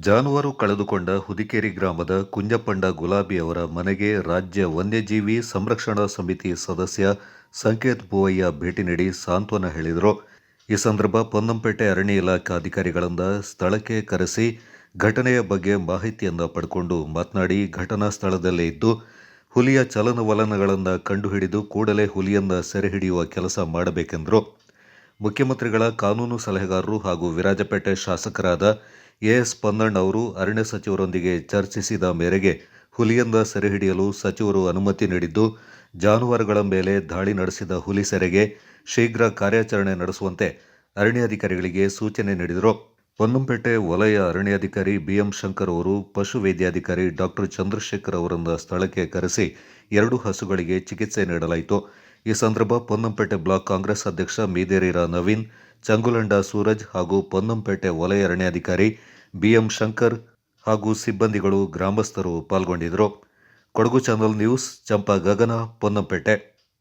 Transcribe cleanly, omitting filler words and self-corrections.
ಜಾನುವಾರು ಕಳೆದುಕೊಂಡ ಹುದಿಕೇರಿ ಗ್ರಾಮದ ಕುಂಜಪ್ಪಂಡ ಗುಲಾಬಿ ಅವರ ಮನೆಗೆ ರಾಜ್ಯ ವನ್ಯಜೀವಿ ಸಂರಕ್ಷಣಾ ಸಮಿತಿ ಸದಸ್ಯ ಸಂಕೇತ್ ಬೂವಯ್ಯ ಭೇಟಿ ನೀಡಿ ಸಾಂತ್ವನ ಹೇಳಿದರು. ಈ ಸಂದರ್ಭ ಪೊನ್ನಂಪೇಟೆ ಅರಣ್ಯ ಇಲಾಖೆ ಅಧಿಕಾರಿಗಳಿಂದ ಸ್ಥಳಕ್ಕೆ ಕರೆಸಿ ಘಟನೆಯ ಬಗ್ಗೆ ಮಾಹಿತಿಯನ್ನು ಪಡೆದುಕೊಂಡು ಮಾತನಾಡಿ, ಘಟನಾ ಸ್ಥಳದಲ್ಲೇ ಇದ್ದು ಹುಲಿಯ ಚಲನವಲನಗಳನ್ನು ಕಂಡುಹಿಡಿದು ಕೂಡಲೇ ಹುಲಿಯನ್ನು ಸೆರೆ ಹಿಡಿಯುವ ಕೆಲಸ ಮಾಡಬೇಕೆಂದರು. ಮುಖ್ಯಮಂತ್ರಿಗಳ ಕಾನೂನು ಸಲಹೆಗಾರರು ಹಾಗೂ ವಿರಾಜಪೇಟೆ ಶಾಸಕರಾದ ಎಎಸ್ ಪೊನ್ನಣ್ಣ ಅವರು ಅರಣ್ಯ ಸಚಿವರೊಂದಿಗೆ ಚರ್ಚಿಸಿದ ಮೇರೆಗೆ ಹುಲಿಯನ್ನ ಸೆರೆ ಹಿಡಿಯಲು ಸಚಿವರು ಅನುಮತಿ ನೀಡಿದ್ದು, ಜಾನುವಾರುಗಳ ಮೇಲೆ ದಾಳಿ ನಡೆಸಿದ ಹುಲಿ ಸೆರೆಗೆ ಶೀಘ್ರ ಕಾರ್ಯಾಚರಣೆ ನಡೆಸುವಂತೆ ಅರಣ್ಯಾಧಿಕಾರಿಗಳಿಗೆ ಸೂಚನೆ ನೀಡಿದರು. ಪೊನ್ನಂಪೇಟೆ ವಲಯ ಅರಣ್ಯಾಧಿಕಾರಿ ಬಿಎಂ ಶಂಕರ್ ಅವರು ಪಶು ವೈದ್ಯಾಧಿಕಾರಿ ಡಾಕ್ಟರ್ ಚಂದ್ರಶೇಖರ್ ಅವರನ್ನು ಸ್ಥಳಕ್ಕೆ ಕರೆಸಿ 2 ಹಸುಗಳಿಗೆ ಚಿಕಿತ್ಸೆ ನೀಡಲಾಯಿತು. ಈ ಸಂದರ್ಭ ಪೊನ್ನಂಪೇಟೆ ಬ್ಲಾಕ್ ಕಾಂಗ್ರೆಸ್ ಅಧ್ಯಕ್ಷ ಮೀದೇರಿರ ನವೀನ್, ಚಂಗುಲಂಡ ಸೂರಜ್ ಹಾಗೂ ಪೊನ್ನಂಪೇಟೆ ವಲಯ ಅರಣ್ಯಾಧಿಕಾರಿ ಬಿಎಂ ಶಂಕರ್ ಹಾಗೂ ಸಿಬ್ಬಂದಿಗಳು, ಗ್ರಾಮಸ್ಥರು ಪಾಲ್ಗೊಂಡಿದ್ದರು. ಕೊಡಗು ಚಾನಲ್ ನ್ಯೂಸ್, ಚಂಪಾ ಗಗನ, ಪೊನ್ನಂಪೇಟೆ.